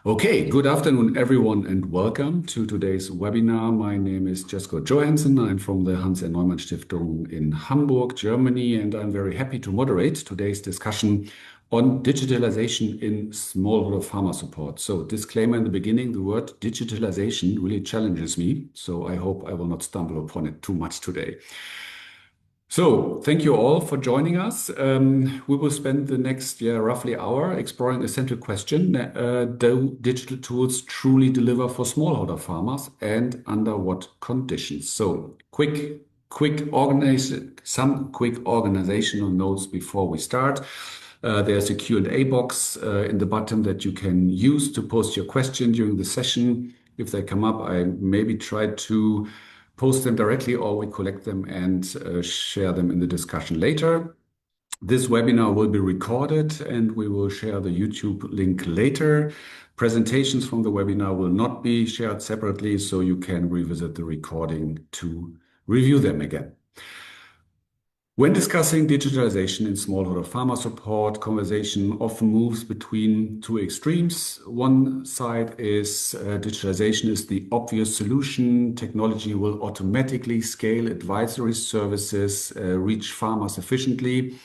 Okay, good afternoon, everyone, and welcome to today's webinar. My name is Jesko Johansson. I'm from the Hans and Neumann Stiftung in Hamburg, Germany, and I'm very happy to moderate today's discussion on digitalization in smallholder farmer support. So, disclaimer in the beginning, the word digitalization really challenges me, so I hope I will not stumble upon it too much today. So, thank you all for joining us. We will spend the next roughly hour exploring a central question. Do digital tools truly deliver for smallholder farmers and under what conditions? So, some quick organizational notes before we start. There's a Q&A box in the bottom that you can use to post your question during the session. If they come up, I maybe try to post them directly or we collect them and share them in the discussion later. This webinar will be recorded and we will share the YouTube link later. Presentations from the webinar will not be shared separately, so you can revisit the recording to review them again. When discussing digitalization in smallholder farmer support, conversation often moves between two extremes. One side is digitalization is the obvious solution. Technology will automatically scale advisory services, reach farmers efficiently.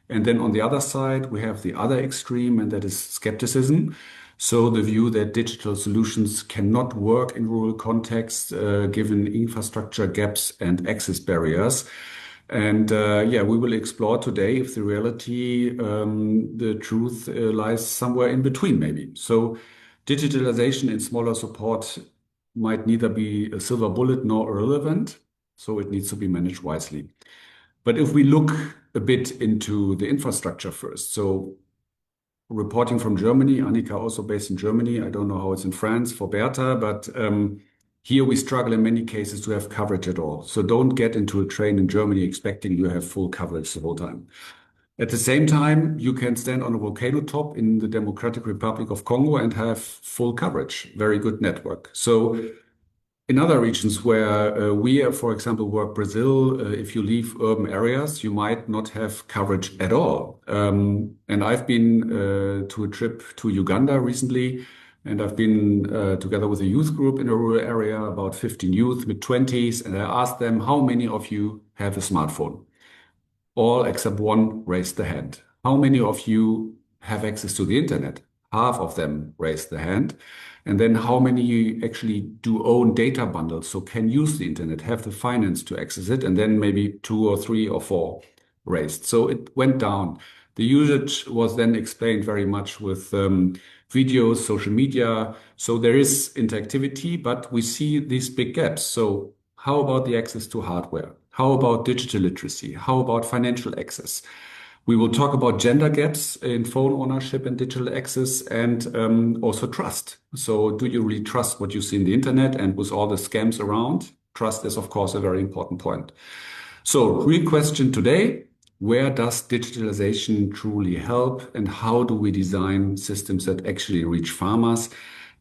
And then on the other side, we have the other extreme, and that is skepticism. So the view that digital solutions cannot work in rural contexts, given infrastructure gaps and access barriers. And we will explore today if the reality, the truth lies somewhere in between, maybe. So, digitalization in smaller support might neither be a silver bullet nor irrelevant, so it needs to be managed wisely. But if we look a bit into the infrastructure first, so reporting from Germany, Annika also based in Germany. I don't know how it's in France for Berta, but here we struggle in many cases to have coverage at all. So don't get into a train in Germany expecting you have full coverage the whole time. At the same time, you can stand on a volcano top in the Democratic Republic of Congo and have full coverage, very good network. So in other regions where we, for example, work Brazil, if you leave urban areas, you might not have coverage at all. And I've been to a trip to Uganda recently, and I've been together with a youth group in a rural area, about 15 youth, mid-20s, and I asked them, how many of you have a smartphone? All except one raised the hand. How many of you have access to the internet? Half of them raised the hand. And then how many actually do own data bundles, so can use the internet, have the finance to access it? And then maybe 2 or 3 or 4 raised. So it went down. The usage was then explained very much with videos, social media. So there is interactivity, but we see these big gaps. So how about the access to hardware? How about digital literacy? How about financial access? We will talk about gender gaps in phone ownership and digital access and also trust. So do you really trust what you see in the internet and with all the scams around? Trust is, of course, a very important point. So real question today, where does digitalization truly help and how do we design systems that actually reach farmers?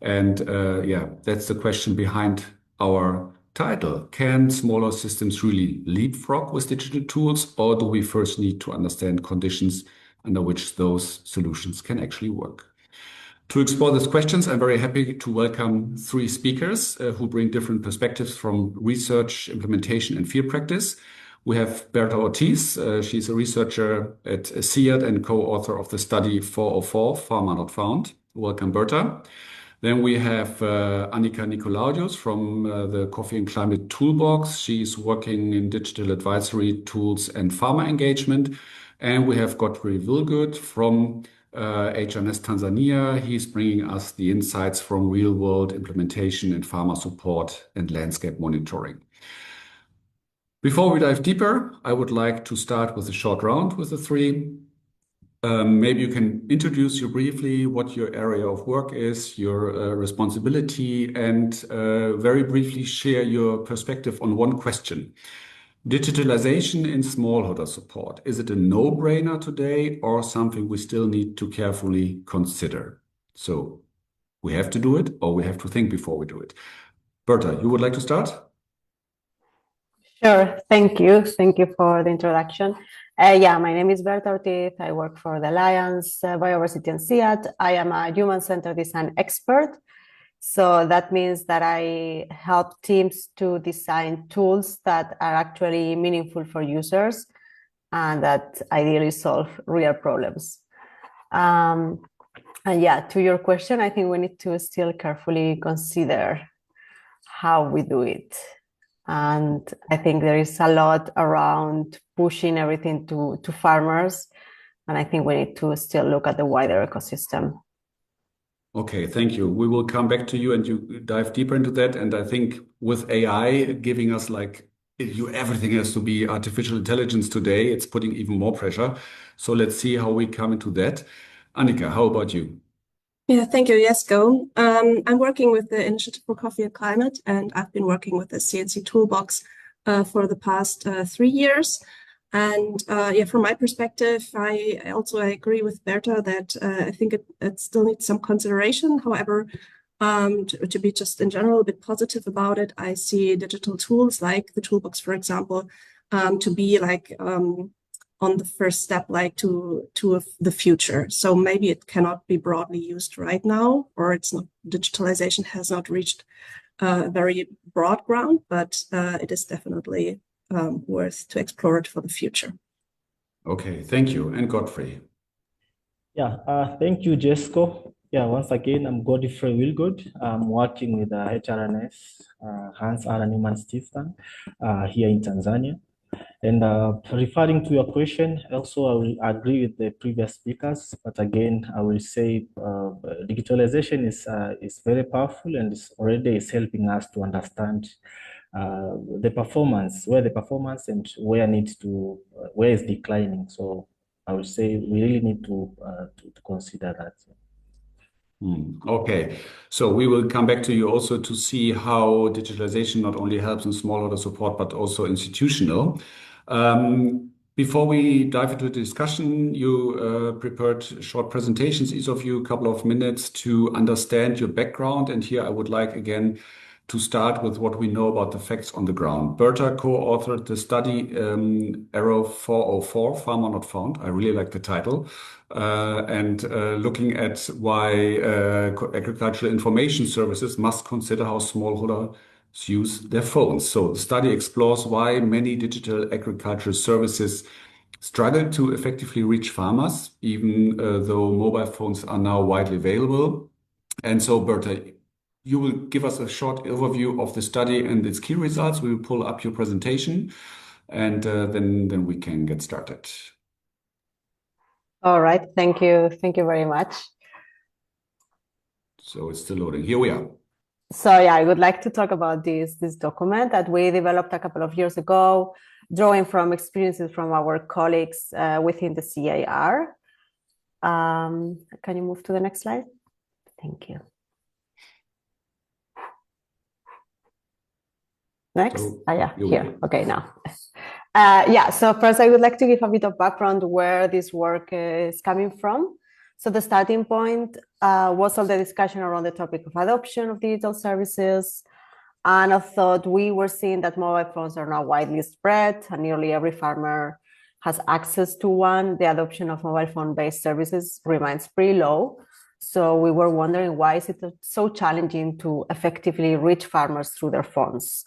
And that's the question behind our title. Can smaller systems really leapfrog with digital tools, or do we first need to understand conditions under which those solutions can actually work? To explore these questions, I'm very happy to welcome 3 speakers who bring different perspectives from research, implementation, and field practice. We have Berta Ortiz. She's a researcher at CIAT and co-author of the study 404, Farmer Not Found. Welcome, Berta. Then we have Annika Nicolaudis from the Coffee and Climate Toolbox. She's working in digital advisory tools and farmer engagement. And we have Godfrey Wilgood from HNS Tanzania. He's bringing us the insights from real-world implementation in farmer support and landscape monitoring. Before we dive deeper, I would like to start with a short round with the 3. Maybe you can introduce you briefly what your area of work is, your responsibility, and very briefly share your perspective on one question. Digitalization in smallholder support, is it a no-brainer today or something we still need to carefully consider? So we have to do it or we have to think before we do it. Berta, you would like to start? Sure, thank you. Thank you for the introduction. Yeah, my name is Berta Ortiz. I work for the Alliance Biodiversity and SEAT. I am a human-centered design expert. So that means that I help teams to design tools that are actually meaningful for users and that ideally solve real problems. And yeah, to your question, I think we need to still carefully consider how we do it. And I think there is a lot around pushing everything to farmers. And I think we need to still look at the wider ecosystem. Okay, thank you. We will come back to you and you dive deeper into that. And I think with AI giving us everything has to be artificial intelligence today, it's putting even more pressure. So let's see how we come into that. Annika, how about you? Yeah, thank you. Yes, go. I'm working with the Initiative for Coffee and Climate, and I've been working with the CNC Toolbox for the past 3 years. And yeah, from my perspective, I also agree with Berta that I think it still needs some consideration. However, to be just in general a bit positive about it, I see digital tools like the Toolbox, for example, to be like on the first step, like to the future. So maybe it cannot be broadly used right now, or it's not, digitalization has not reached very broad ground, but it is definitely worth to explore it for the future. Okay, thank you. And Godfrey. Yeah, thank you, Jesco. Yeah, once again, I'm Godfrey Wilgood. I'm working with HRNS, Hans Aran Human Stiftung, here in Tanzania. And referring to your question, also I will agree with the previous speakers, but again, I will say digitalization is very powerful and is helping us to understand the performance, where the performance and where is declining. So I would say we really need to consider that. Okay, so we will come back to you also to see how digitalization not only helps in smallholder support, but also institutional. Before we dive into the discussion, you prepared short presentations, each of you a couple of minutes to understand your background. And here I would like again to start with what we know about the facts on the ground. Berta co-authored the study Arrow 404, Farmer Not Found. I really like the title. And looking at why agricultural information services must consider how smallholders use their phones. So the study explores why many digital agricultural services struggle to effectively reach farmers, even though mobile phones are now widely available. And so, Berta, you will give us a short overview of the study and its key results. We will pull up your presentation, and then we can get started. All right, thank you. Thank you very much. So it's still loading. Here we are. So yeah, I would like to talk about this document that we developed a couple of years ago, drawing from experiences from our colleagues within the CIR. Can you move to the next slide? Thank you. Next? Yeah, here. Okay, now. Yeah, so first I would like to give a bit of background where this work is coming from. So the starting point was all the discussion around the topic of adoption of digital services. And I thought we were seeing that mobile phones are now widely spread and nearly every farmer has access to one. The adoption of mobile phone-based services remains pretty low. So we were wondering why is it so challenging to effectively reach farmers through their phones?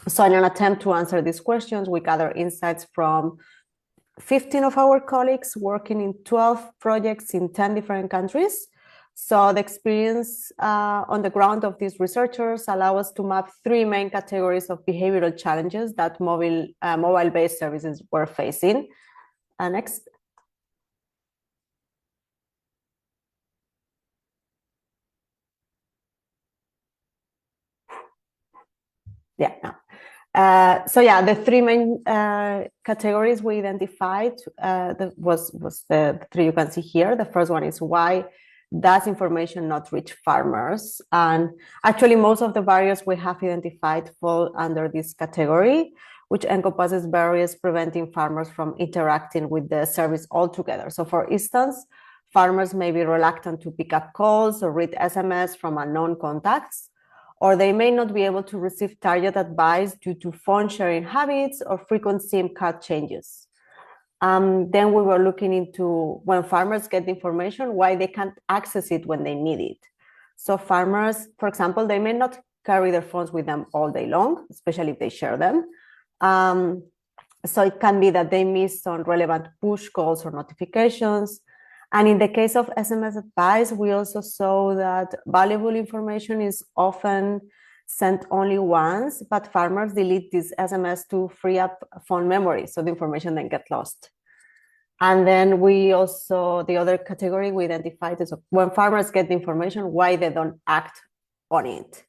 So in an attempt to answer these questions, we gathered insights from 15 of our colleagues working in 12 projects in 10 different countries. So the experience on the ground of these researchers allow us to map 3 main categories of behavioral challenges that mobile-based services were facing. Next. Yeah. No. So yeah, the 3 main categories we identified was the 3 you can see here. The first one is why does information not reach farmers? And actually most of the barriers we have identified fall under this category, which encompasses barriers preventing farmers from interacting with the service altogether. So for instance, farmers may be reluctant to pick up calls or read SMS from unknown contacts, or they may not be able to receive target advice due to phone sharing habits or frequent SIM card changes. Then we were looking into when farmers get information, why they can't access it when they need it. So farmers, for example, they may not carry their phones with them all day long, especially if they share them. So it can be that they miss on relevant push calls or notifications. And in the case of SMS advice, we also saw that valuable information is often sent only once, but farmers delete this SMS to free up phone memory, so the information then gets lost. And then we also, the other category we identified is when farmers get the information, why they don't act on it.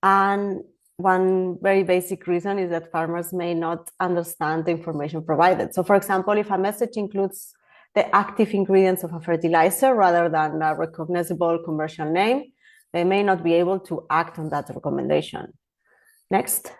And one very basic reason is that farmers may not understand the information provided. So for example, if a message includes the active ingredients of a fertilizer rather than a recognizable commercial name, they may not be able to act on that recommendation. Next.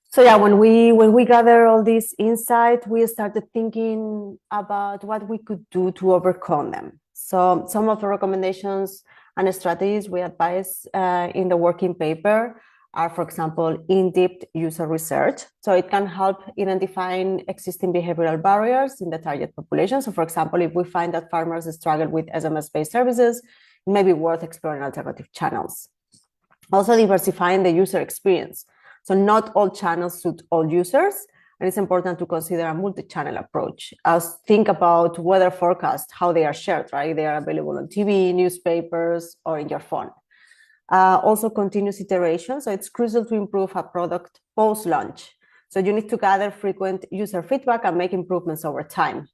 So yeah, when we gather all this insight, we started thinking about what we could do to overcome them. So some of the recommendations and strategies we advise in the working paper are, for example, in-depth user research. So it can help identifying existing behavioral barriers in the target population. So for example, if we find that farmers struggle with SMS-based services, it may be worth exploring alternative channels. Also diversifying the user experience. So not all channels suit all users, and it's important to consider a multi-channel approach. Think about weather forecasts, how they are shared, right? They are available on TV, newspapers, or in your phone. Also continuous iteration. So it's crucial to improve a product post-launch. So you need to gather frequent user feedback and make improvements over time.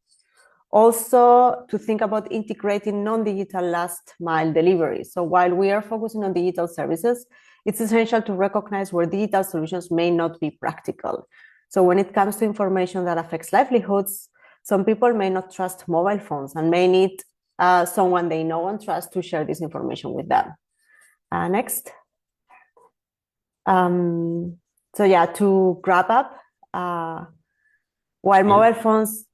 Also to think about integrating non-digital last mile delivery. So while we are focusing on digital services, it's essential to recognize where digital solutions may not be practical. So when it comes to information that affects livelihoods, some people may not trust mobile phones and may need someone they know and trust to share this information with them. Next. So yeah, to wrap up, while mobile phones.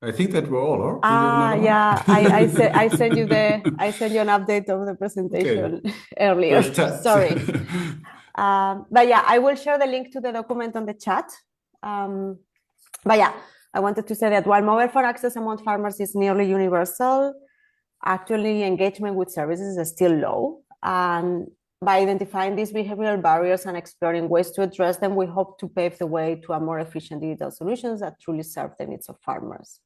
I think that we're all, or? Yeah, I sent you an update of the presentation earlier. Sorry. But yeah, I will share the link to the document on the chat. But yeah, I wanted to say that while mobile phone access among farmers is nearly universal, actually engagement with services is still low. And by identifying these behavioral barriers and exploring ways to address them, we hope to pave the way to a more efficient digital solutions that truly serve the needs of farmers.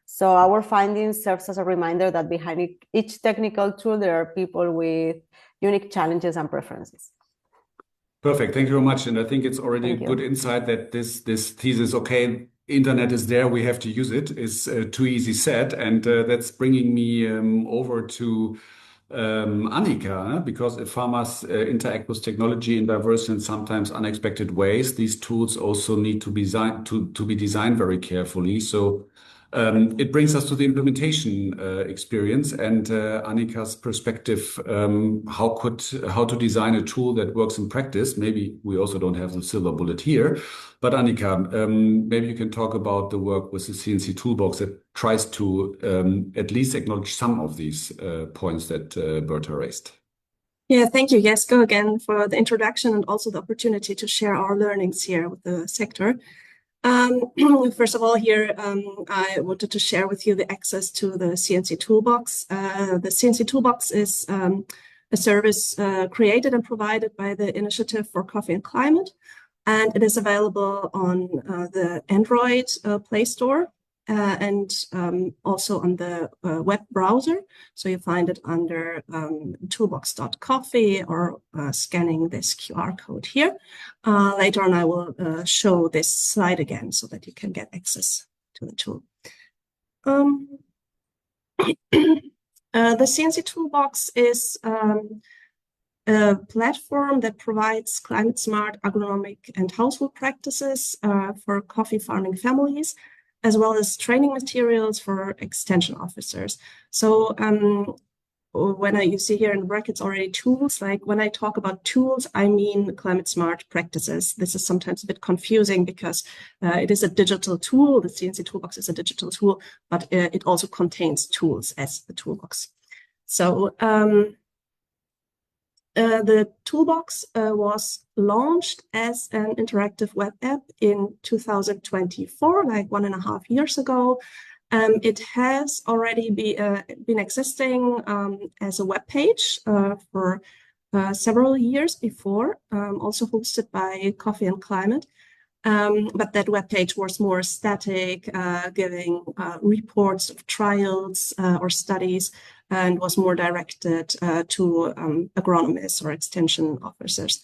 So our findings serves as a reminder that behind each technical tool, there are people with unique challenges and preferences. Perfect. Thank you very much. And I think it's already a good insight that this thesis, okay, internet is there, we have to use it, is too easy said. And that's bringing me over to Annika, because if farmers interact with technology in diverse and sometimes unexpected ways, these tools also need to be designed very carefully. So it brings us to the implementation experience and Annika's perspective, how to design a tool that works in practice. Maybe we also don't have the silver bullet here, but Annika, maybe you can talk about the work with the CNC toolbox that tries to at least acknowledge some of these points that Berta raised. Yeah, thank you, Jesko, again for the introduction and also the opportunity to share our learnings here with the sector. First of all, here, I wanted to share with you the access to the CNC Toolbox. The CNC Toolbox is a service created and provided by the Initiative for Coffee and Climate, and it is available on the Android Play Store and also on the web browser. So you find it under toolbox.coffee or scanning this QR code here. Later on, I will show this slide again so that you can get access to the tool. The CNC Toolbox is a platform that provides climate-smart agronomic and household practices for coffee farming families, as well as training materials for extension officers. So when you see here in brackets already tools, like when I talk about tools, I mean climate smart practices. This is sometimes a bit confusing because it is a digital tool. The CNC Toolbox is a digital tool, but it also contains tools as the toolbox. So The toolbox was launched as an interactive web app in 2024, like 1.5 years ago. It has already been existing as a web page for several years before, also hosted by Coffee and Climate. But that web page was more static, giving reports of trials or studies, and was more directed to agronomists or extension officers.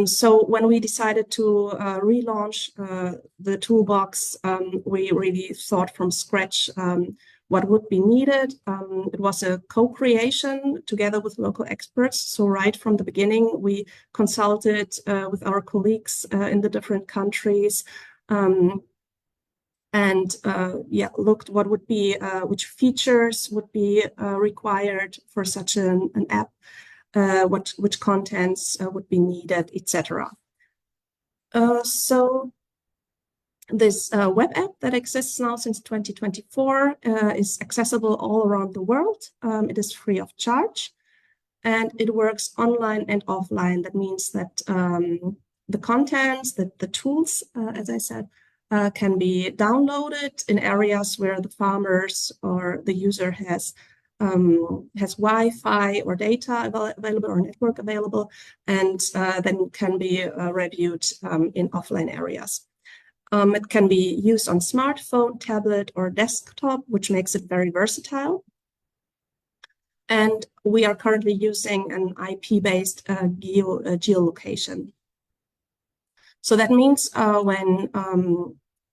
So when we decided to relaunch the toolbox, we really thought from scratch what would be needed. It was a co-creation together with local experts. So right from the beginning, we consulted with our colleagues in the different countries, and looked what would be, which features would be required for such an app, which contents would be needed, etc. So this web app that exists now since 2024 is accessible all around the world. It is free of charge, and it works online and offline. That means that the contents, the tools, as I said, can be downloaded in areas where the farmers or the user has Wi-Fi or data available or network available, and then can be reviewed in offline areas. It can be used on smartphone, tablet, or desktop, which makes it very versatile. And we are currently using an IP-based geolocation. So that means when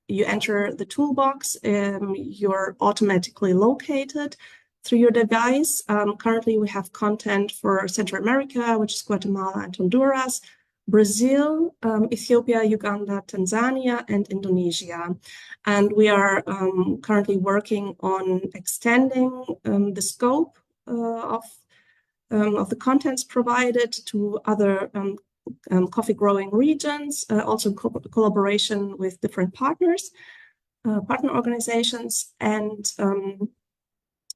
you enter the toolbox, you're automatically located through your device. Currently, we have content for Central America, which is Guatemala and Honduras, Brazil, Ethiopia, Uganda, Tanzania, and Indonesia. And we are currently working on extending the scope of the contents provided to other coffee growing regions, also collaboration with different partners, partner organizations. And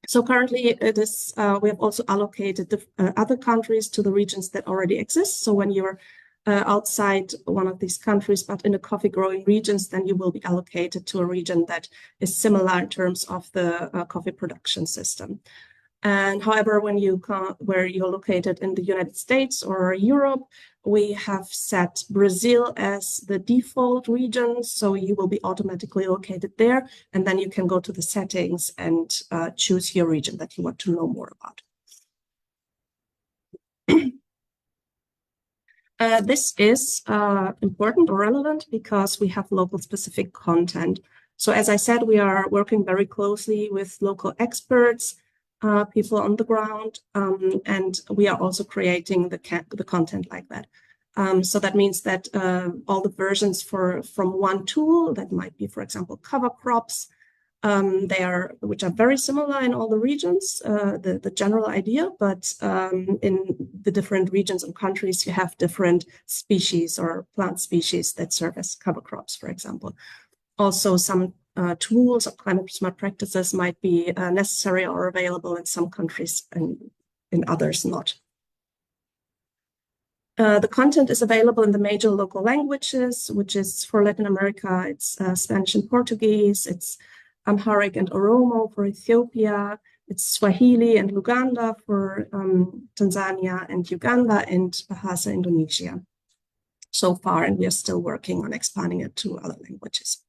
so currently it is, we have also allocated other countries to the regions that already exist. So when you're outside one of these countries, but in the coffee growing regions, then you will be allocated to a region that is similar in terms of the coffee production system. And however, when where you're located in the United States or Europe, we have set Brazil as the default region. So you will be automatically located there. And then you can go to the settings and choose your region that you want to know more about. This is important or relevant because we have local specific content. So as I said, we are working very closely with local experts, people on the ground, and we are also creating the content like that. So that means that all the versions from one tool, that might be, for example, cover crops, which are very similar in all the regions, the general idea, but in the different regions and countries, you have different species or plant species that serve as cover crops, for example. Also, some tools or climate smart practices might be necessary or available in some countries and in others not. The content is available in the major local languages, which is for Latin America, it's Spanish and Portuguese, it's Amharic and Oromo for Ethiopia, it's Swahili and Luganda for Tanzania and Uganda, and Bahasa Indonesia so far, and we are still working on expanding it to other languages.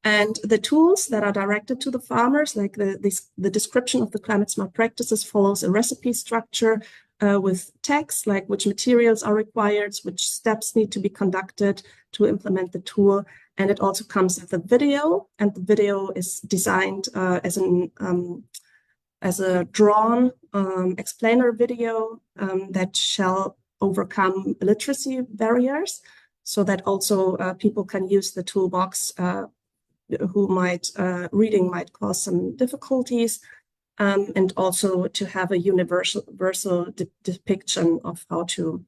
And the tools that are directed to the farmers, like the description of the climate smart practices, follows a recipe structure with text, like which materials are required, which steps need to be conducted to implement the tool. And it also comes with a video, and the video is designed as a drawn explainer video that shall overcome literacy barriers, so that also people can use the toolbox who reading might cause some difficulties, and also to have a universal depiction of how to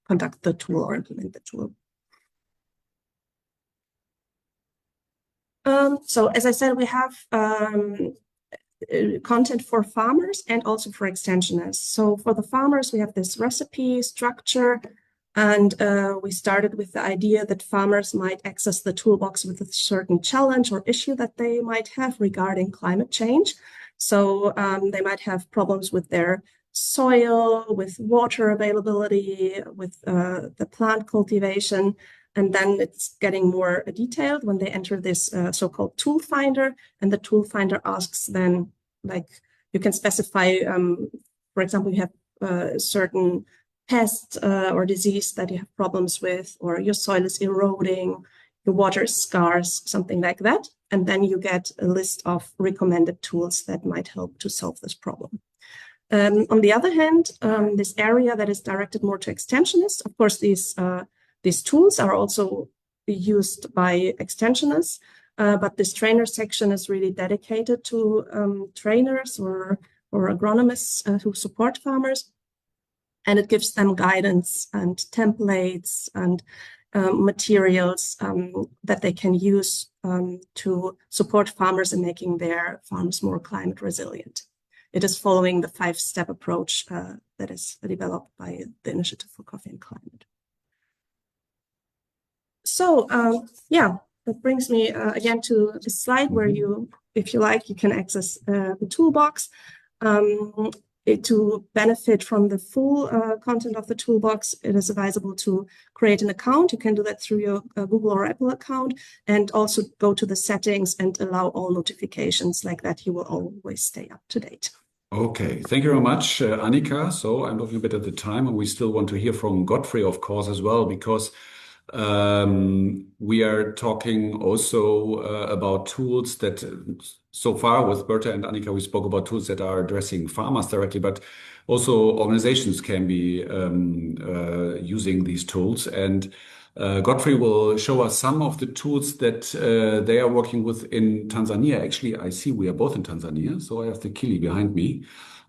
conduct the tool or implement the tool. So as I said, we have content for farmers and also for extensionists. So for the farmers, we have this recipe structure, and we started with the idea that farmers might access the toolbox with a certain challenge or issue that they might have regarding climate change. So they might have problems with their soil, with water availability, with the plant cultivation. And then it's getting more detailed when they enter this so-called tool finder. And the tool finder asks then, like, you can specify, for example, you have certain pest or disease that you have problems with, or your soil is eroding, your water is scarce, something like that. And then you get a list of recommended tools that might help to solve this problem. On the other hand, this area that is directed more to extensionists, of course, these tools are also used by extensionists, but this trainer section is really dedicated to trainers or agronomists who support farmers. And it gives them guidance and templates and materials that they can use to support farmers in making their farms more climate resilient. It is following the 5-step approach that is developed by the Initiative for Coffee and Climate. So yeah, that brings me again to the slide where you, if you like, you can access the toolbox. To benefit from the full content of the toolbox, it is advisable to create an account. You can do that through your Google or Apple account, and also go to the settings and allow all notifications. Like that, you will always stay up to date. Okay, thank you very much, Annika. So I'm looking a bit at the time, and we still want to hear from Godfrey, of course, as well, because we are talking also about tools that so far with Berta and Annika, we spoke about tools that are addressing farmers directly, but also organizations can be using these tools. And Godfrey will show us some of the tools that they are working with in Tanzania. Actually, I see we are both in Tanzania, so I have the Kili behind me.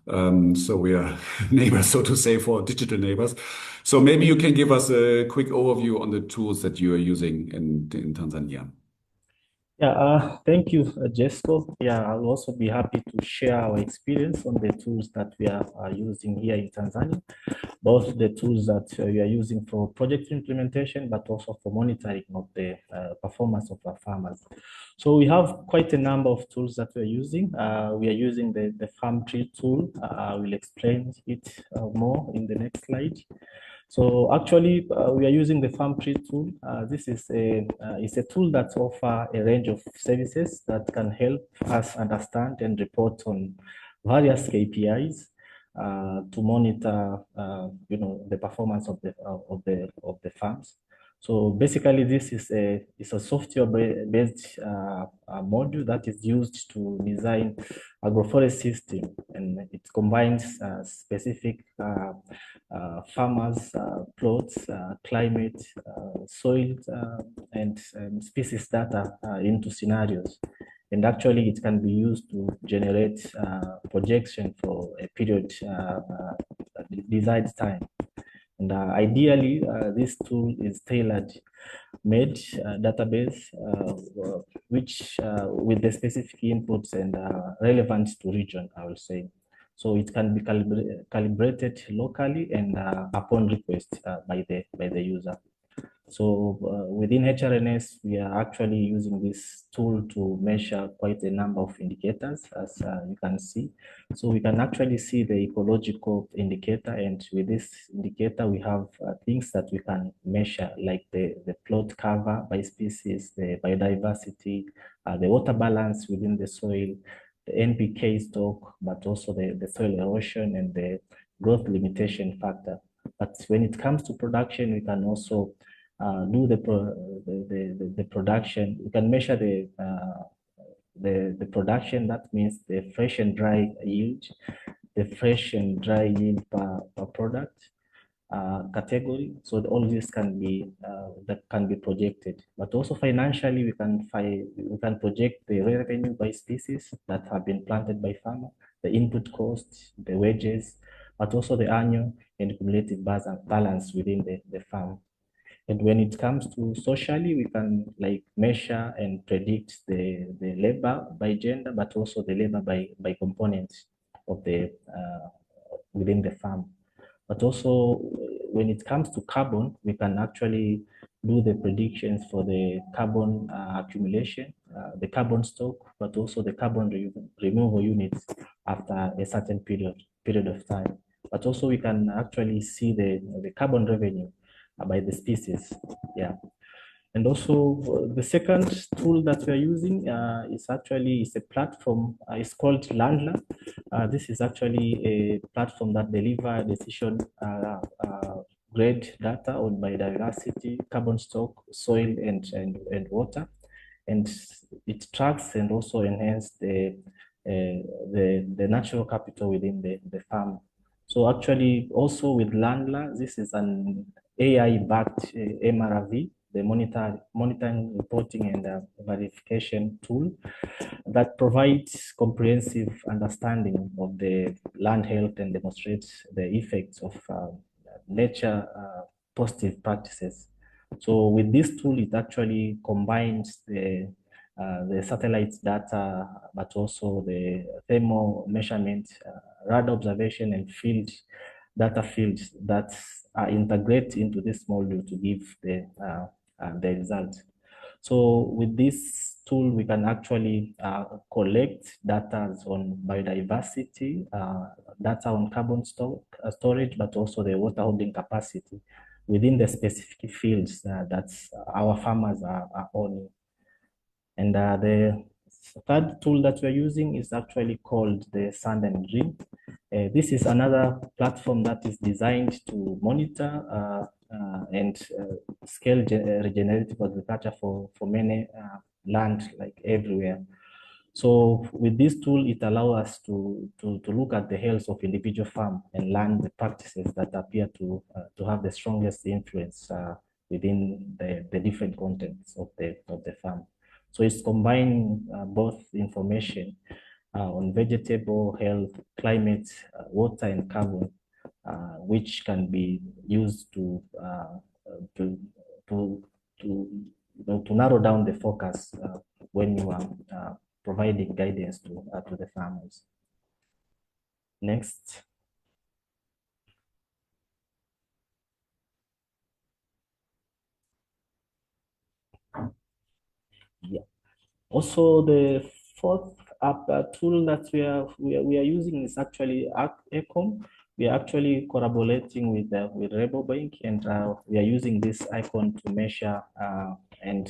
So we are neighbors, so to say, for digital neighbors. So maybe you can give us a quick overview on the tools that you are using in Tanzania. Yeah, thank you, Jesco. Yeah, I'll also be happy to share our experience on the tools that we are using here in Tanzania, both the tools that we are using for project implementation, but also for monitoring of the performance of our farmers. So we have quite a number of tools that we're using. We are using the farm tree tool. I will explain it more in the next slide. So actually, we are using the farm tree tool. This is a tool that offers a range of services that can help us understand and report on various KPIs to monitor, the performance of the farms. So basically, this is a software-based module that is used to design agroforest system, and it combines specific farmers, plots, climate, soil, and species data into scenarios. And actually, it can be used to generate projection for a period desired time. And ideally, this tool is tailor-made database, which with the specific inputs and relevant to region, I will say. So it can be calibrated locally and upon request by the user. So within HRNS, we are actually using this tool to measure quite a number of indicators, as you can see. So we can actually see the ecological indicator, and with this indicator, we have things that we can measure, like the plot cover by species, the biodiversity, the water balance within the soil, the NPK stock, but also the soil erosion and the growth limitation factor. But when it comes to production, we can also do the production. You can measure the production. That means the fresh and dry yield, the fresh and dry yield per product category. So all this can be projected. But also financially, we can project the revenue by species that have been planted by farmer, the input costs, the wages, but also the annual and cumulative balance within the farm. And when it comes to socially, we can like measure and predict the labor by gender, but also the labor by components of the within the farm. But also when it comes to carbon, we can actually do the predictions for the carbon accumulation, the carbon stock, but also the carbon removal units after a certain period of time. But also we can actually see the carbon revenue by the species. Yeah. And also the second tool that we are using is a platform. It's called Landler. This is actually a platform that delivers decision grade data on biodiversity, carbon stock, soil, and water. And it tracks and also enhances the natural capital within the farm. So actually also with Landler, this is an AI-backed MRV, the monitoring, reporting, and verification tool that provides comprehensive understanding of the land health and demonstrates the effects of nature positive practices. So with this tool, it actually combines the satellite data, but also the thermal measurement, radar observation, and field data fields that are integrated into this module to give the result. So with this tool, we can actually collect data on biodiversity, data on carbon storage, but also the water holding capacity within the specific fields that our farmers are owning. And the third tool that we're using is actually called the Sand and Green. This is another platform that is designed to monitor and scale regenerative agriculture for many land, like everywhere. So with this tool, it allows us to look at the health of individual farm and learn the practices that appear to have the strongest influence within the different contents of the farm. So it's combining both information on vegetable health, climate, water, and carbon, which can be used to narrow down the focus when you are providing guidance to the farmers. Next. Yeah. Also, the fourth tool that we are using is actually Ecom. We are actually collaborating with Rabobank, and we are using this icon to measure and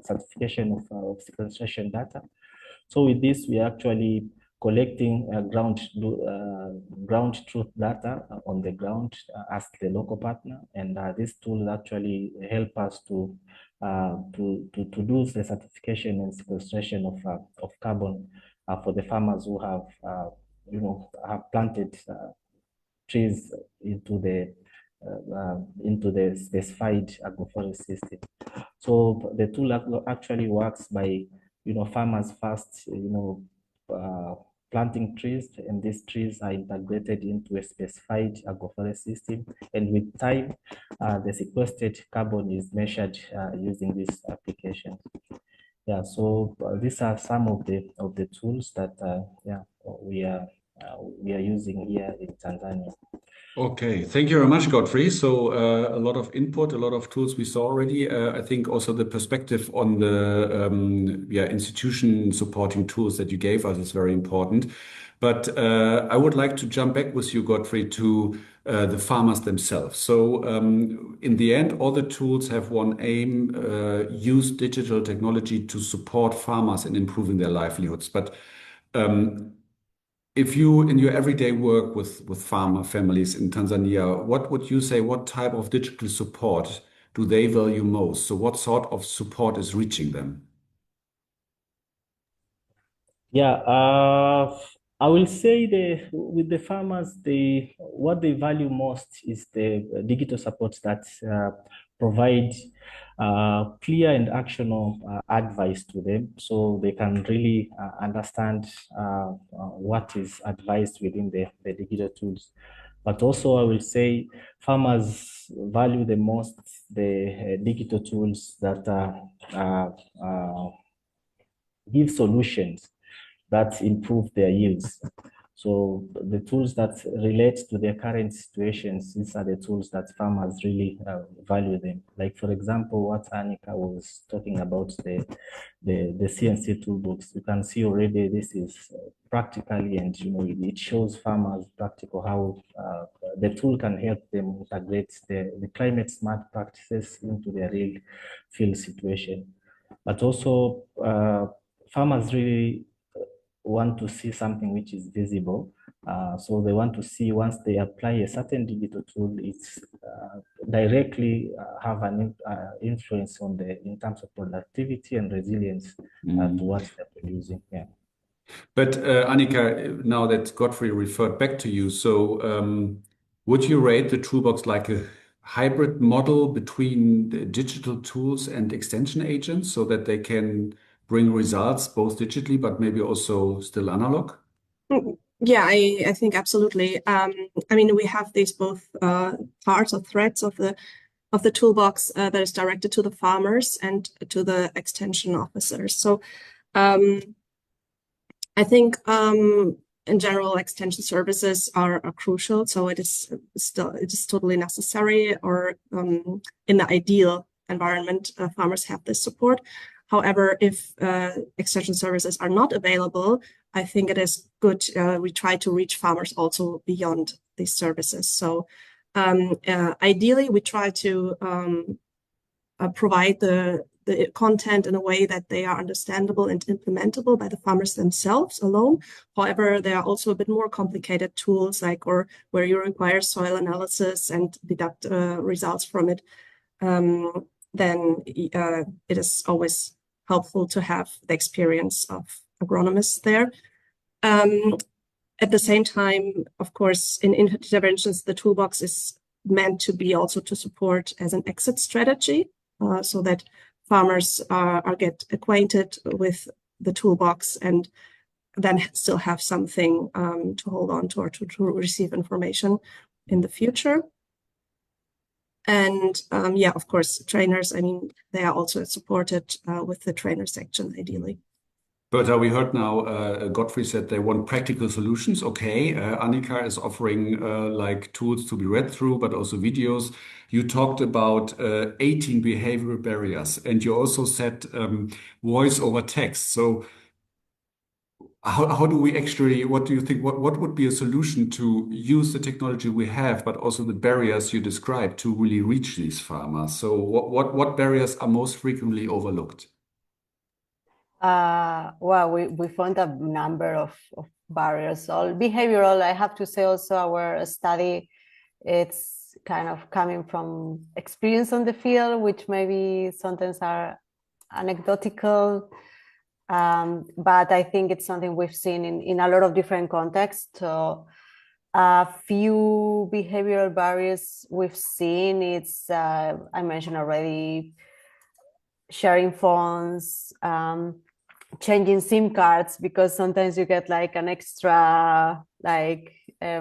certification of sequestration data. So with this, we are actually collecting ground truth data on the ground as the local partner, and this tool actually help us to do the certification and sequestration of carbon for the farmers who have have planted trees into the specified agroforest system. So the tool actually works by farmers first planting trees, and these trees are integrated into a specified agroforest system, and with time the sequestered carbon is measured using this application. Yeah, so these are some of the tools that we are using here in Tanzania. Okay, thank you very much, Godfrey. So a lot of input, a lot of tools we saw already. I think also the perspective on the institution supporting tools that you gave us is very important. But I would like to jump back with you, Godfrey, to the farmers themselves. So in the end, all the tools have one aim: use digital technology to support farmers in improving their livelihoods. But if you, in your everyday work with farmer families in Tanzania, what would you say, what type of digital support do they value most? So what sort of support is reaching them? Yeah, I will say with the farmers, what they value most is the digital support that provide clear and actionable advice to them, so they can really understand what is advised within the digital tools. But also, I will say farmers value the most the digital tools that give solutions that improve their yields. So the tools that relate to their current situations, these are the tools that farmers really value them. Like, for example, what Annika was talking about, the CNC toolbox. You can see already this is practically, and it shows farmers practical how the tool can help them integrate the climate smart practices into their real field situation. But also, farmers really want to see something which is visible. So they want to see once they apply a certain digital tool, it's directly have an influence on in terms of productivity and resilience to what they're producing. Yeah. But Annika, now that Godfrey referred back to you, so would you rate the toolbox like a hybrid model between the digital tools and extension agents so that they can bring results both digitally, but maybe also still analog? Yeah, I think absolutely. I mean, we have these both parts or threads of the toolbox that is directed to the farmers and to the extension officers. So I think in general, extension services are crucial. So it is totally necessary, or in the ideal environment, farmers have this support. However, if extension services are not available, I think it is good we try to reach farmers also beyond these services. So ideally, we try to provide the content in a way that they are understandable and implementable by the farmers themselves alone. However, there are also a bit more complicated tools or where you require soil analysis and deduct results from it. Then it is always helpful to have the experience of agronomists there. At the same time, of course, in interventions, the toolbox is meant to be also to support as an exit strategy, so that farmers get acquainted with the toolbox and then still have something to hold on to or to receive information in the future. And yeah, of course, trainers, I mean, they are also supported with the trainer section, ideally. But we heard now Godfrey said they want practical solutions. Okay, Annika is offering like tools to be read through, but also videos. You talked about 18 behavioral barriers, and you also said voice over text. So how do we actually, what do you think, what would be a solution to use the technology we have, but also the barriers you described to really reach these farmers? So what barriers are most frequently overlooked? Well, we found a number of barriers. All behavioral, I have to say also our study, it's kind of coming from experience on the field, which maybe sometimes are anecdotal. But I think it's something we've seen in a lot of different contexts. So a few behavioral barriers we've seen, it's, I mentioned already, sharing phones, changing SIM cards, because sometimes you get like an extra,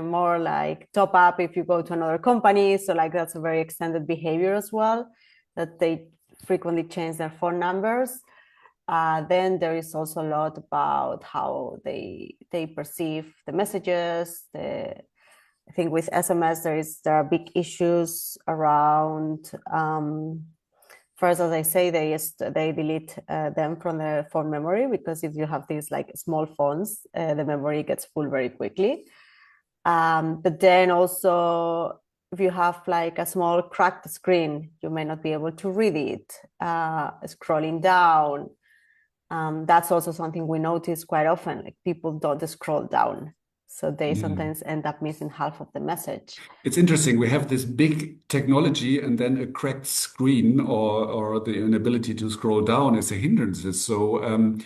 more like top up if you go to another company. So like that's a very extended behavior as well, that they frequently change their phone numbers. Then there is also a lot about how they perceive the messages. I think with SMS there are big issues around. First, as I say, they delete them from the phone memory, because if you have these like small phones, the memory gets full very quickly. But then also, if you have like a small cracked screen, you may not be able to read it. Scrolling down, that's also something we notice quite often. Like people don't scroll down, so they sometimes end up missing half of the message. It's interesting. We have this big technology, and then a cracked screen or the inability to scroll down is a hindrance. So,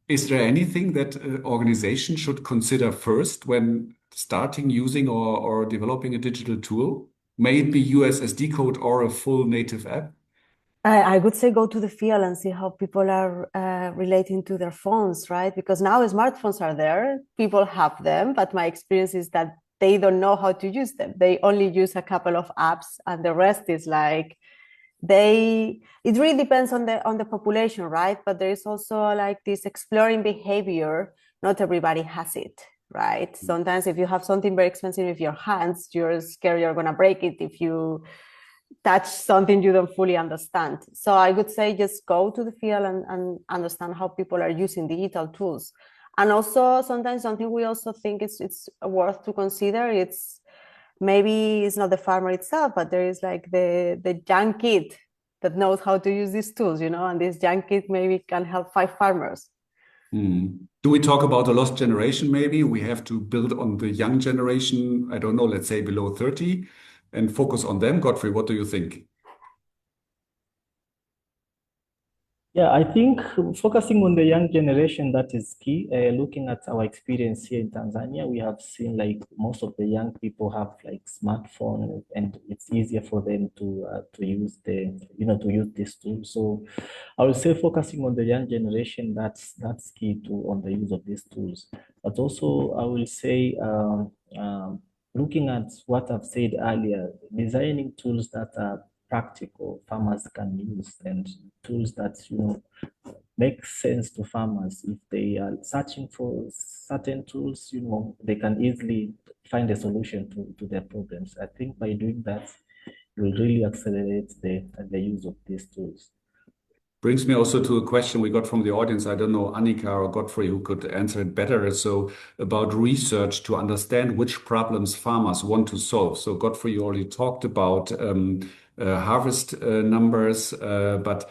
is there anything that organizations should consider first when starting using or developing a digital tool? May it be USSD code or a full native app? I would say go to the field and see how people are relating to their phones, right? Because now smartphones are there, people have them, but my experience is that they don't know how to use them. They only use a couple of apps, and the rest is like it really depends on the population, right? But there is also like this exploring behavior. Not everybody has it, right? Sometimes if you have something very expensive with your hands, you're scared you're going to break it if you touch something you don't fully understand. So I would say just go to the field and understand how people are using digital tools. And also sometimes something we also think it's worth to consider, it's maybe it's not the farmer itself, but there is like the young kid that knows how to use these tools, and this young kid maybe can help 5 farmers. Do we talk about a lost generation? Maybe we have to build on the young generation, I don't know, let's say below 30, and focus on them. Godfrey, what do you think? Yeah, I think focusing on the young generation, that is key. Looking at our experience here in Tanzania, we have seen like most of the young people have like smartphone, and it's easier for them to use to use this tool. So I would say focusing on the young generation, that's key on the use of these tools. But also I will say looking at what I've said earlier, designing tools that are practical farmers can use, and tools that make sense to farmers. If they are searching for certain tools, they can easily find a solution to their problems. I think by doing that, it will really accelerate the use of these tools. Brings me also to a question we got from the audience. I don't know, Annika or Godfrey, who could answer it better. So about research to understand which problems farmers want to solve. So Godfrey, you already talked about harvest numbers, but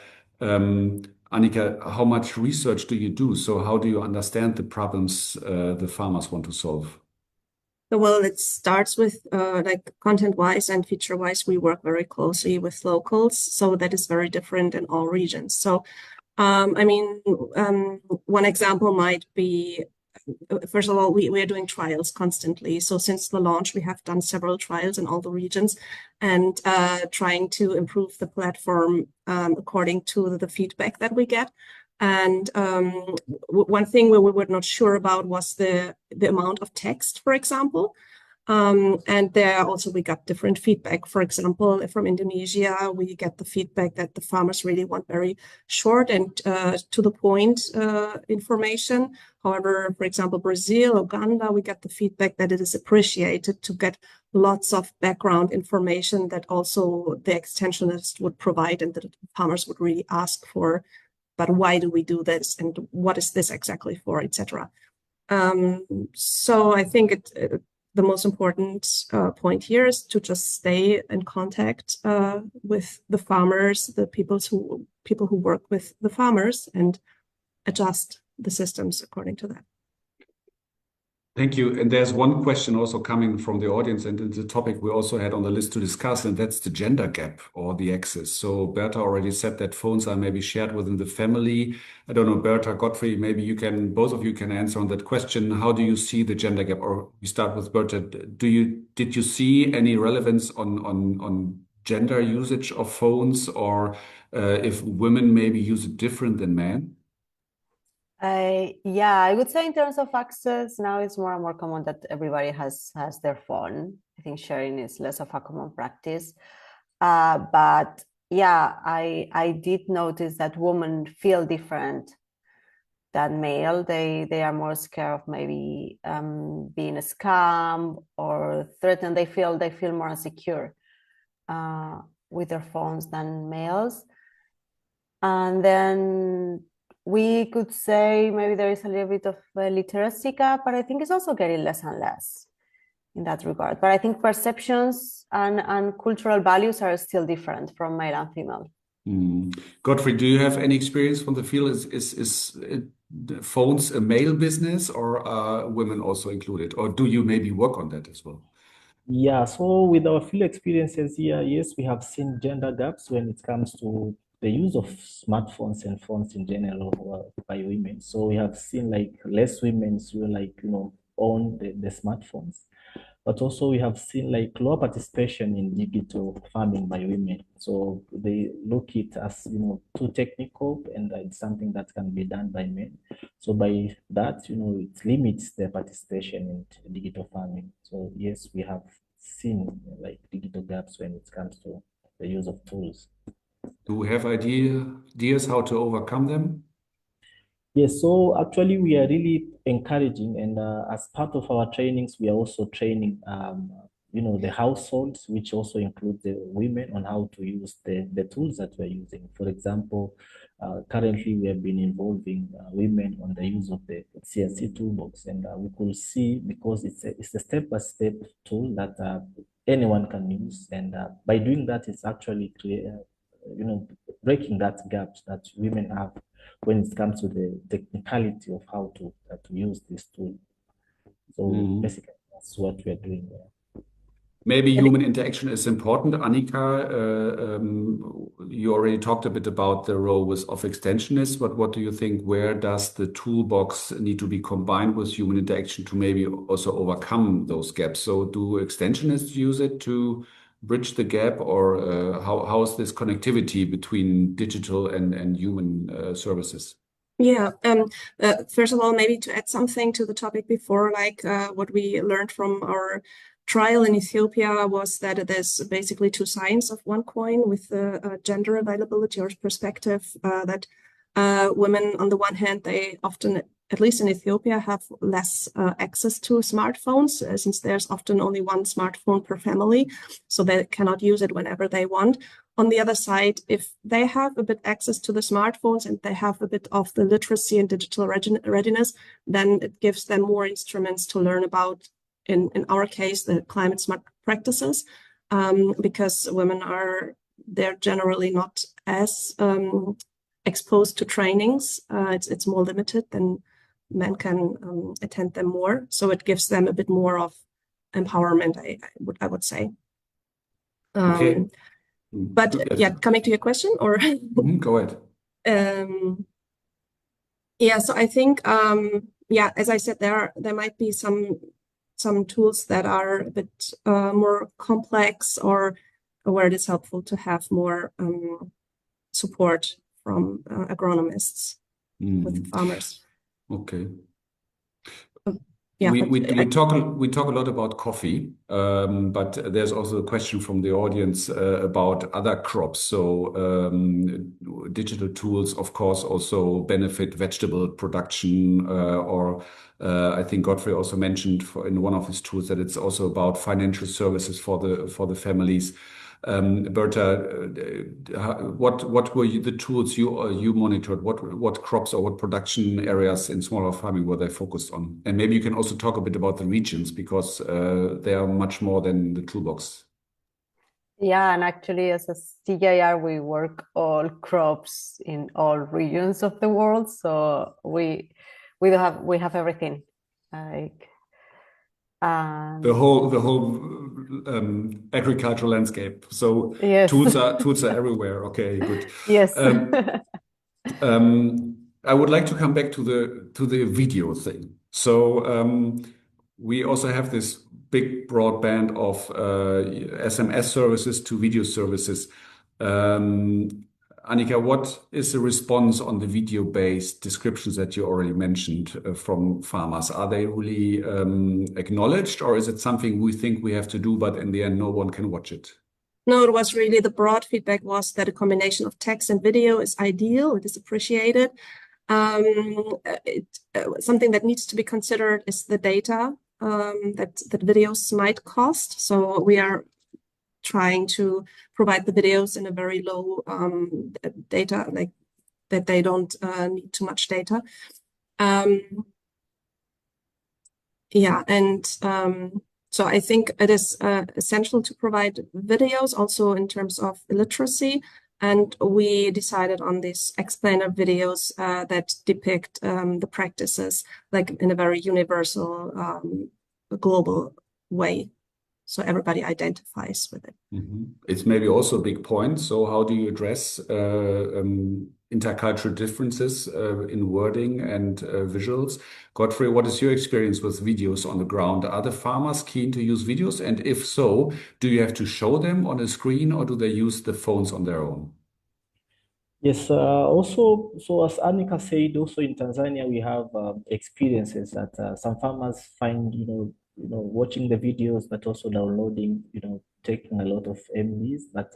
Annika, how much research do you do? So how do you understand the problems the farmers want to solve? Well, it starts with like content-wise and feature-wise, we work very closely with locals, so that is very different in all regions. So, I mean, one example might be, first of all, we are doing trials constantly. So since the launch, we have done several trials in all the regions and trying to improve the platform according to the feedback that we get. And one thing where we were not sure about was the amount of text, for example. And there also we got different feedback. For example, from Indonesia, we get the feedback that the farmers really want very short and to the point information. However, for example, Brazil, Uganda, we get the feedback that it is appreciated to get lots of background information that also the extensionists would provide and that the farmers would really ask for. But why do we do this, and what is this exactly for, etc. So I think the most important point here is to just stay in contact with the farmers, the people who work with the farmers, and adjust the systems according to that. Thank you. And there's one question also coming from the audience, and it's a topic we also had on the list to discuss, and that's the gender gap or the access. So Berta already said that phones are maybe shared within the family. I don't know, Berta, Godfrey, maybe both of you can answer on that question. How do you see the gender gap? Or we start with Berta. Did you see any relevance on gender usage of phones, or if women maybe use it different than men? Yeah, I would say in terms of access, now it's more and more common that everybody has their phone. I think sharing is less of a common practice. But yeah, I did notice that women feel different than male. They are more scared of maybe being a scam or threatened. They feel more insecure with their phones than males. And then we could say maybe there is a little bit of a literacy gap, but I think it's also getting less and less in that regard. But I think perceptions and cultural values are still different from male and female. Godfrey, do you have any experience from the field? Is phones a male business, or are women also included? Or do you maybe work on that as well? Yeah, so with our field experiences here, yes, we have seen gender gaps when it comes to the use of smartphones and phones in general by women. So we have seen like less women who own the smartphones. but also we have seen like lower participation in digital farming by women. So they look it as, you know, too technical, and it's something that can be done by men. So by that, you know, it limits their participation in digital farming. So yes, we have seen like digital gaps when it comes to the use of tools. Do we have ideas how to overcome them? Yes, so actually we are really encouraging, and as part of our trainings, we are also training, you know, the households, which also include the women, on how to use the tools that we're using. For example, currently we have been involving women on the use of the CNC toolbox, and we could see, because it's a step-by-step tool that anyone can use, and by doing that, it's actually you know, breaking that gap that women have when it comes to the technicality of how to use this tool. So basically, that's what we're doing there. Maybe human interaction is important. Annika, you already talked a bit about the role of extensionists, but what do you think? Where does the toolbox need to be combined with human interaction to maybe also overcome those gaps? So do extensionists use it to bridge the gap, or how is this connectivity between digital and human services? Yeah, first of all, maybe to add something to the topic before, like what we learned from our trial in Ethiopia was that there's basically two sides of one coin with the gender availability or perspective, that women, on the one hand, they often, at least in Ethiopia, have less access to smartphones, since there's often only one smartphone per family, so they cannot use it whenever they want. On the other side, if they have a bit access to the smartphones and they have a bit of the literacy and digital readiness, then it gives them more instruments to learn about, in our case, the climate smart practices, because women they're generally not as exposed to trainings. It's more limited than men can attend them more. So it gives them a bit more of empowerment, I would say. Okay. But yeah, coming to your question, or go ahead. Yeah, so I think yeah, as I said, there might be some tools that are a bit more complex, or where it is helpful to have more support from agronomists with farmers. Okay. Yeah, we talk a lot about coffee, but there's also a question from the audience about other crops. So digital tools, of course, also benefit vegetable production, or I think Godfrey also mentioned in one of his tools that it's also about financial services for the families. Berta, what were the tools you monitored? What crops or what production areas in smaller farming were they focused on? And maybe you can also talk a bit about the regions, because they are much more than the toolbox. Yeah, and actually, as a CGIAR, we work all crops in all regions of the world. So we have everything, like the whole agricultural landscape. So yes. tools are everywhere. Okay, good. Yes. I would like to come back to the video thing. So we also have this big broadband of SMS services to video services. Annika, what is the response on the video-based descriptions that you already mentioned from farmers? Are they really acknowledged, or is it something we think we have to do, but in the end, no one can watch it? No, it was really, the broad feedback was that a combination of text and video is ideal. It is appreciated. Something that needs to be considered is the data that videos might cost. So we are trying to provide the videos in a very low data, like that they don't need too much data. Yeah, and so I think it is essential to provide videos also in terms of literacy. And we decided on these explainer videos that depict the practices like in a very universal, global way. so everybody identifies with it. It's maybe also a big point. So how do you address intercultural differences in wording and visuals? Godfrey, what is your experience with videos on the ground? Are the farmers keen to use videos? And if so, do you have to show them on a screen or do they use the phones on their own? Yes, also, so as Annika said, also in Tanzania, we have experiences that some farmers find, watching the videos, but also downloading, taking a lot of MBs. But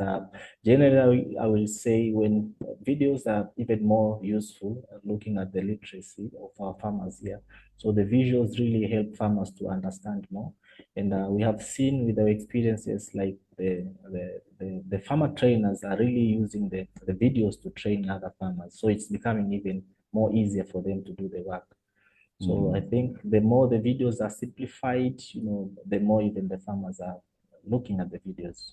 generally, I will say when videos are even more useful, looking at the literacy of our farmers here. So the visuals really help farmers to understand more. And we have seen with our experiences, like the farmer trainers are really using the videos to train other farmers. So it's becoming even more easier for them to do the work. So I think the more the videos are simplified, the more even the farmers are looking at the videos.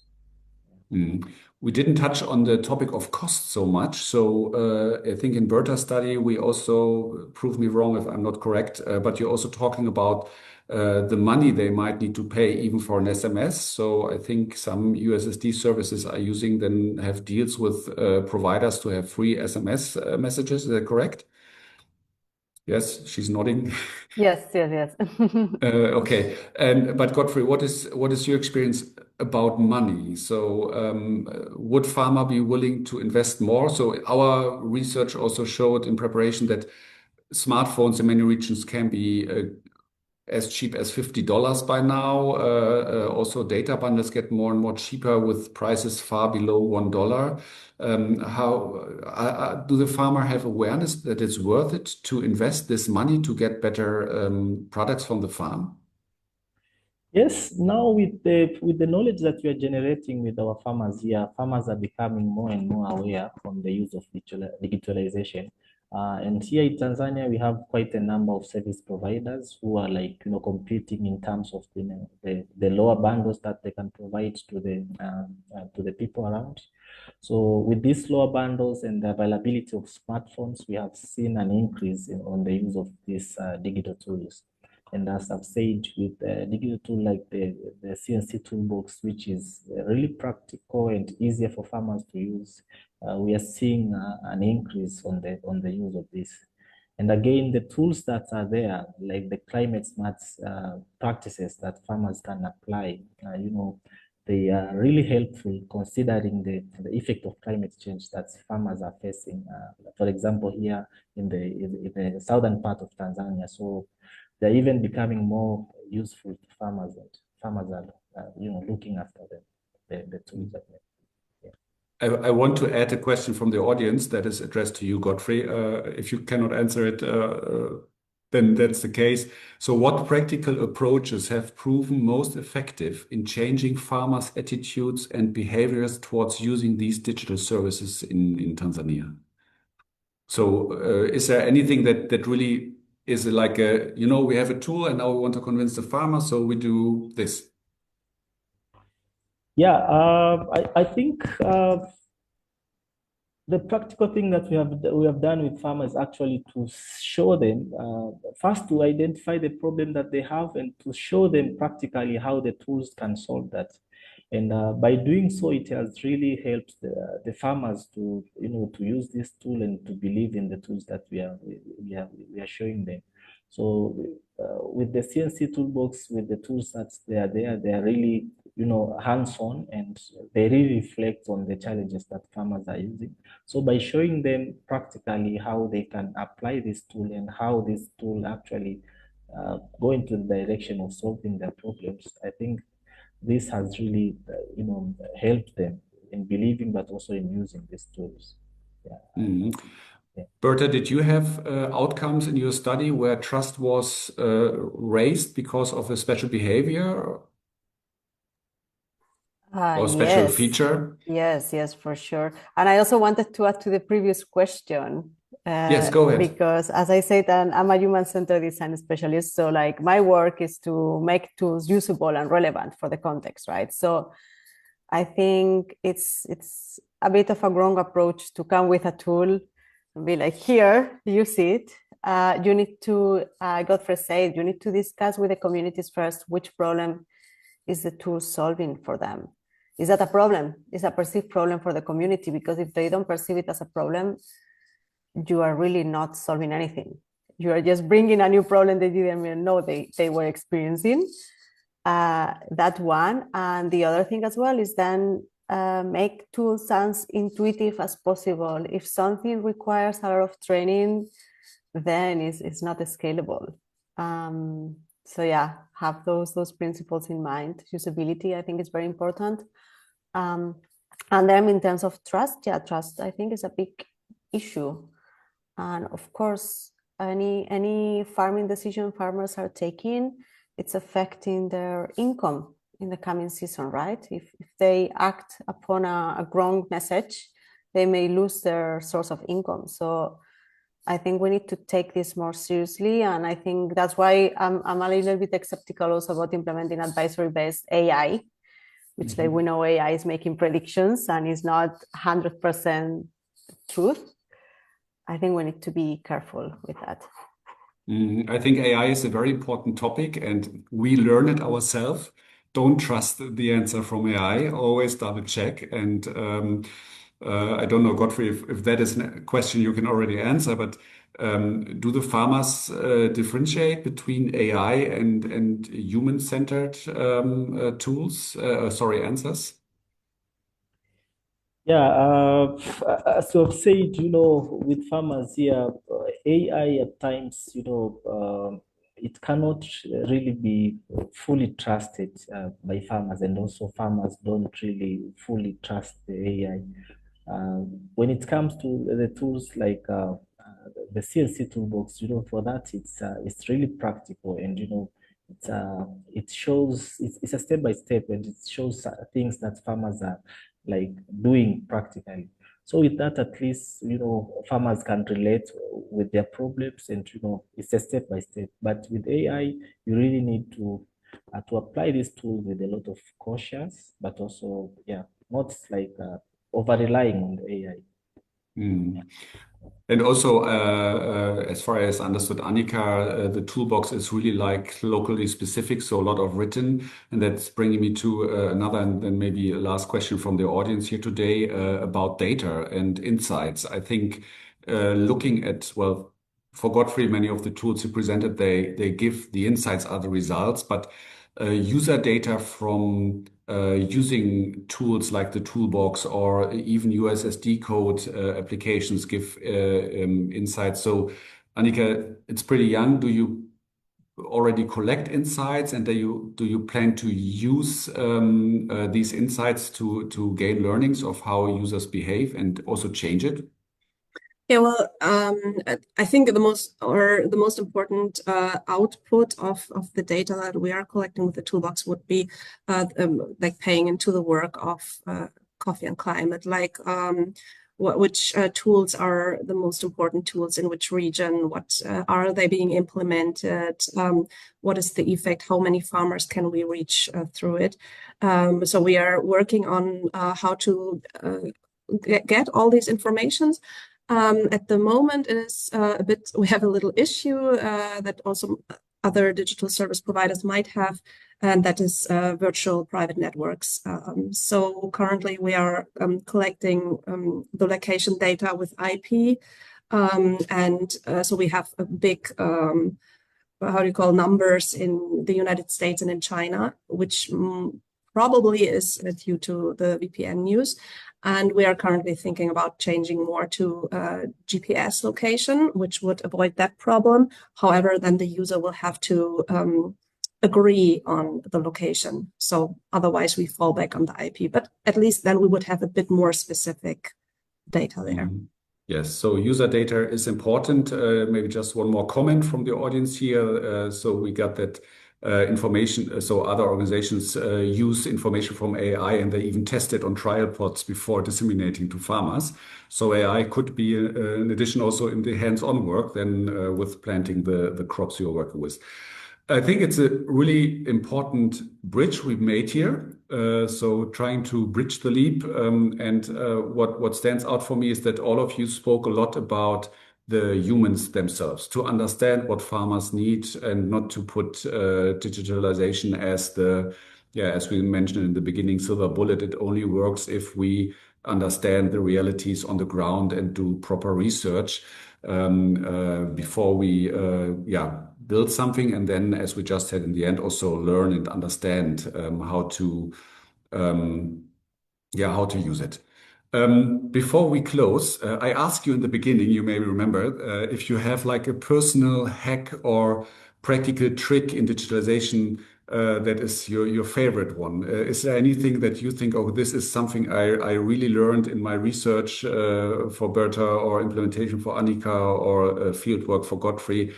We didn't touch on the topic of cost so much. So I think in Berta's study, we also, prove me wrong if I'm not correct, but you're also talking about the money they might need to pay even for an SMS. So I think some USSD services are have deals with providers to have free SMS messages. Is that correct? Yes, she's nodding. Yes. Okay. But Godfrey, what is your experience about money? So would farmer be willing to invest more? So our research also showed in preparation that smartphones in many regions can be as cheap as $50 by now. Also, data bundles get more and more cheaper with prices far below $1. How do the farmer have awareness that it's worth it to invest this money to get better products from the farm? Yes, now with the knowledge that we are generating with our farmers here, farmers are becoming more and more aware from the use of digitalization. And here in Tanzania, we have quite a number of service providers who are competing in terms of the lower bundles that they can provide to the people around. So with these lower bundles and the availability of smartphones, we have seen an increase on the use of these digital tools. And as I've said, with a digital tool like the CNC toolbox, which is really practical and easier for farmers to use, we are seeing an increase on the use of this. And again, the tools that are there, like the climate smart practices that farmers can apply, they are really helpful considering the effect of climate change that farmers are facing. For example, here in the southern part of Tanzania. So they're even becoming more useful to farmers, and farmers are looking after the tools that I want to add a question from the audience that is addressed to you, Godfrey. If you cannot answer it, then that's the case. So what practical approaches have proven most effective in changing farmers' attitudes and behaviors towards using these digital services in Tanzania? So is there anything that really is like we have a tool and now we want to convince the farmer, so we do this? Yeah, I think the practical thing that we have done with farmers actually to show them first to identify the problem that they have and to show them practically how the tools can solve that. And by doing so, it has really helped the farmers to use this tool and to believe in the tools that we are showing them. So with the CNC toolbox, with the tools that they are really hands-on, and they really reflect on the challenges that farmers are using. So by showing them practically how they can apply this tool and how this tool actually go into the direction of solving their problems, I think this has really, helped them in believing, but also in using these tools. Yeah. Berta, did you have outcomes in your study where trust was raised because of a special behavior or special feature? Yes, for sure. And I also wanted to add to the previous question. Yes, go ahead. Because as I said, I'm a human-centered design specialist. So like my work is to make tools usable and relevant for the context, right? So I think it's a bit of a wrong approach to come with a tool and be like, here, use it. You need to, Godfrey said, you need to discuss with the communities first which problem is the tool solving for them? Is that a problem? Is a perceived problem for the community? Because if they don't perceive it as a problem, you are really not solving anything. You are just bringing a new problem they didn't even know they were experiencing. That one. And the other thing as well is then make tools as intuitive as possible. If something requires a lot of training, then it's not scalable. So yeah, have those principles in mind. Usability, I think, is very important. And then in terms of trust, yeah, trust, I think, is a big issue. And of course, any farming decision farmers are taking, it's affecting their income in the coming season, right? If they act upon a wrong message, they may lose their source of income. So I think we need to take this more seriously. And I think that's why I'm a little bit skeptical also about implementing advisory-based AI, which like we know AI is making predictions and is not 100% truth. I think we need to be careful with that. I think AI is a very important topic, and we learn it ourselves. Don't trust the answer from AI. Always double check. And I don't know, Godfrey, if that is a question you can already answer, but do the farmers differentiate between AI and human-centered tools? Answers? Yeah, as you have said, with farmers here, AI at times, it cannot really be fully trusted by farmers, and also farmers don't really fully trust the AI. When it comes to the tools like the CNC toolbox, for that it's really practical, and it shows it's a step by step, and it shows things that farmers are like doing practically. So with that, at least farmers can relate with their problems, and it's a step by step. But with AI, you really need to apply these tools with a lot of cautious, but also not like over relying on the AI. And also, as far as understood, Annika, the toolbox is really like locally specific, so a lot of written. And that's bringing me to another and then maybe a last question from the audience here today about data and insights. I think looking at, well, for Godfrey, many of the tools you presented, they give the insights are the results, but user data from using tools like the toolbox or even USSD code applications give insights. So, Annika, it's pretty young. Do you already collect insights, and do you plan to use these insights to gain learnings of how users behave and also change it? Yeah, well, I think the most important output of the data that we are collecting with the toolbox would be like paying into the work of Coffee and Climate, like which tools are the most important tools in which region, what are they being implemented, what is the effect, how many farmers can we reach through it. So we are working on how to get all these informations. At the moment, it is we have a little issue that also other digital service providers might have, and that is virtual private networks. So currently we are collecting the location data with IP, and so we have a big, numbers in the United States and in China, which probably is due to the VPN news. And we are currently thinking about changing more to GPS location, which would avoid that problem. However, then the user will have to agree on the location. So otherwise we fall back on the IP, but at least then we would have a bit more specific data there. Yes, so user data is important. Maybe just one more comment from the audience here. So we got that information. So other organizations use information from AI, and they even test it on trial plots before disseminating to farmers. So AI could be an addition also in the hands-on work than with planting the crops you're working with. I think it's a really important bridge we've made here. So trying to bridge the leap. And what stands out for me is that all of you spoke a lot about the humans themselves, to understand what farmers need and not to put digitalization as the yeah, as we mentioned in the beginning, silver bullet, it only works if we understand the realities on the ground and do proper research before we build something. And then, as we just said in the end, also learn and understand how to use it. Before we close, I asked you in the beginning, you may remember, if you have like a personal hack or practical trick in digitalization that is your favorite one. Is there anything that you think, oh, this is something I really learned in my research for Berta, or implementation for Annika, or fieldwork for Godfrey?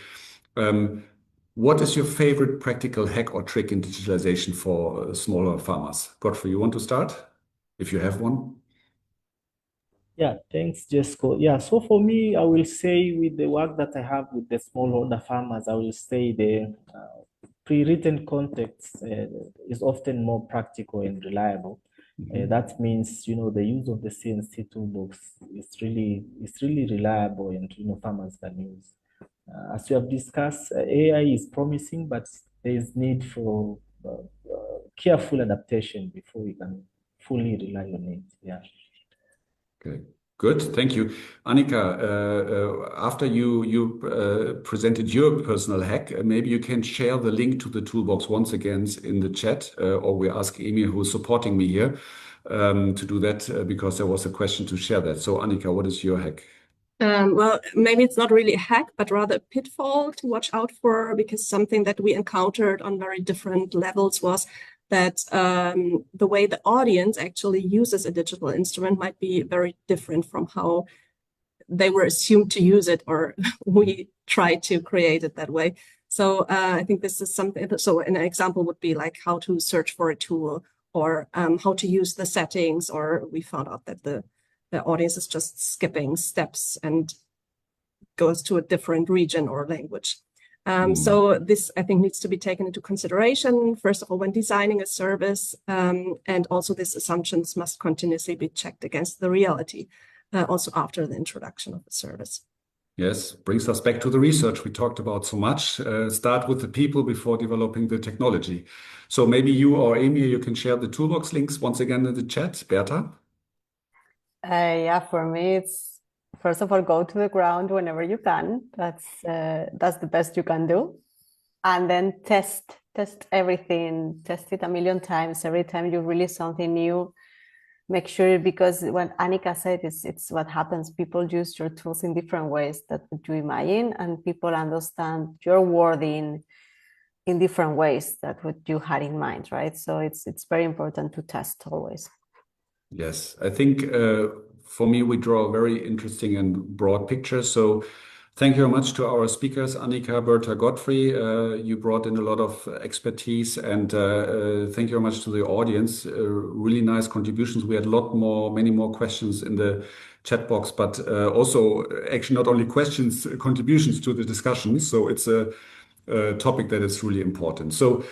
What is your favorite practical hack or trick in digitalization for smaller farmers? Godfrey, you want to start, if you have one? Yeah, thanks, Jesco. Yeah, so for me, I will say with the work that I have with the smallholder farmers, I will say the pre-written context is often more practical and reliable. That means, the use of the CNC toolbox is really reliable, and farmers can use. As we have discussed, AI is promising, but there is need for careful adaptation before we can fully rely on it. Yeah. Okay, good. Thank you. Annika, after you presented your personal hack, maybe you can share the link to the toolbox once again in the chat, or we ask Amy, who is supporting me here, to do that because there was a question to share that. So Annika, what is your hack? Well, maybe it's not really a hack, but rather a pitfall to watch out for, because something that we encountered on very different levels was that the way the audience actually uses a digital instrument might be very different from how they were assumed to use it, or we try to create it that way. So I think this is something. So an example would be like how to search for a tool, or how to use the settings, or we found out that the audience is just skipping steps and goes to a different region or language. So this, I think, needs to be taken into consideration, first of all, when designing a service, and also these assumptions must continuously be checked against the reality, also after the introduction of the service. Yes, brings us back to the research we talked about so much. Start with the people before developing the technology. So maybe you or Amy, you can share the toolbox links once again in the chat. Berta? Yeah, for me, it's first of all, go to the ground whenever you can. That's the best you can do. And then test everything, test it a million times. Every time you release something new, make sure, because what Annika said is it's what happens. People use your tools in different ways that you imagine, and people understand your wording in different ways that what you had in mind, right? So it's very important to test always. Yes, I think for me, we draw a very interesting and broad picture. So thank you very much to our speakers, Annika, Berta, Godfrey. You brought in a lot of expertise, and thank you very much to the audience. Really nice contributions. We had many more questions in the chat box, but also actually not only questions, contributions to the discussion. So it's a topic that is really important. So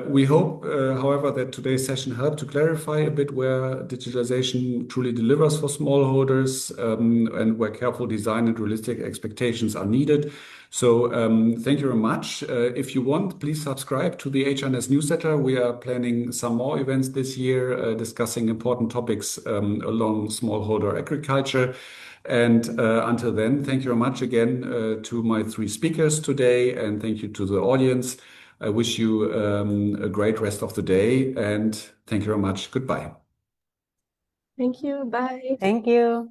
we hope, however, that today's session helped to clarify a bit where digitalization truly delivers for smallholders, and where careful design and realistic expectations are needed. So thank you very much. If you want, please subscribe to the HNS newsletter. We are planning some more events this year, discussing important topics along smallholder agriculture. And until then, thank you very much again to my three speakers today, and thank you to the audience. I wish you a great rest of the day, and thank you very much. Goodbye. Thank you. Bye. Thank you.